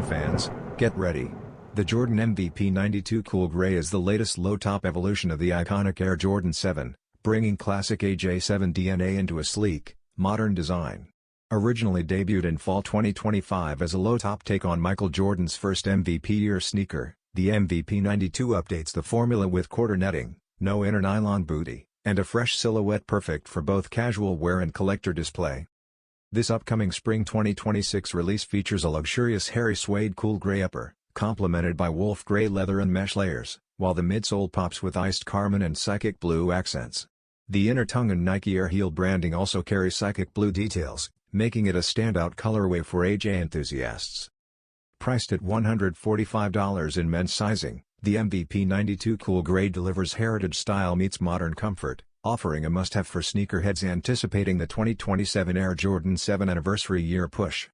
fans, get ready. The Jordan MVP 92 Cool Gray is the latest low-top evolution of the iconic Air Jordan 7, bringing classic AJ7 DNA into a sleek, modern design. Originally debuted in fall 2025 as a low-top take on Michael Jordan's first MVP year sneaker, the MVP 92 updates the formula with quarter netting, no inner nylon bootie, and a fresh silhouette perfect for both casual wear and collector display. This upcoming spring 2026 release features a luxurious hairy-suede cool gray upper, complemented by wolf gray leather and mesh layers, while the midsole pops with iced Carmine and psychic blue accents. The inner tongue and Nike Air heel branding also carry psychic blue details, making it a standout colorway for AJ enthusiasts. Priced at $145 in men's sizing, the MVP 92 Cool Gray delivers heritage style meets modern comfort, offering a must-have for sneakerheads anticipating the 2027 Air Jordan 7 anniversary year push.